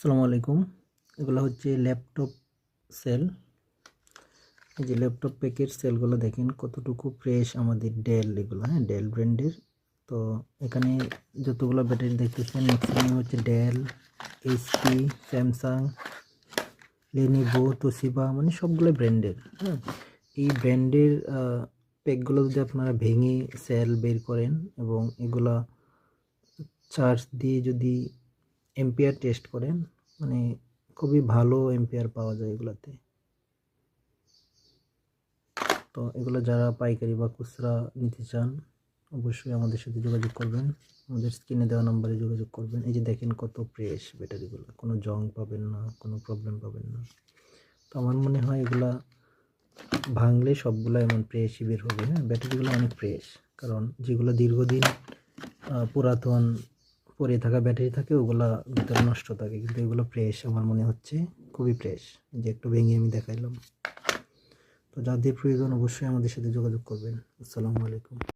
আসসালামু আলাইকুম। এগুলো হচ্ছে ল্যাপটপ সেল। এই যে ল্যাপটপ প্যাকের সেলগুলো দেখেন কতটুকু ফ্রেশ। আমাদের ডেল, এগুলো ডেল ব্র্যান্ডের। তো এখানে যতগুলো ব্যাটারি দেখতেছেন ম্যাক্সিমাম হচ্ছে Dell, HP, Samsung, Lenovo, Toshiba, মানে সবগুলো ব্র্যান্ডের। এই ব্র্যান্ডের প্যাকগুলো যদি আপনারা ভেঙে সেল বের করেন এবং এগুলা চার্জ দিয়ে যদি এম্পিয়ার টেস্ট করেন, মানে খুবই ভালো এম্পিয়ার পাওয়া যায় এগুলাতে। তো এগুলো যারা পাইকারি বা খুচরা নিতে চান অবশ্যই আমাদের সাথে যোগাযোগ করবেন, আমাদের স্ক্রিনে দেওয়া নাম্বারে যোগাযোগ করবেন। এই যে দেখেন কত ফ্রেশ ব্যাটারিগুলো, কোনো জং পাবেন না, কোনো প্রবলেম পাবেন না। তো আমার মনে হয় এগুলা ভাঙলে সবগুলো এমন ফ্রেশই বের হবে। ব্যাটারিগুলো অনেক ফ্রেশ, কারণ যেগুলো দীর্ঘদিন পুরাতন পরে থাকা ব্যাটারি থাকে ওগুলা ভিতরে নষ্ট থাকে, কিন্তু এগুলো ফ্রেশ আমার মনে হচ্ছে, খুবই ফ্রেশ। যে একটু ভেঙে আমি দেখাইলাম। তো যাদের প্রয়োজন অবশ্যই আমাদের সাথে যোগাযোগ করবেন। আসসালামু আলাইকুম।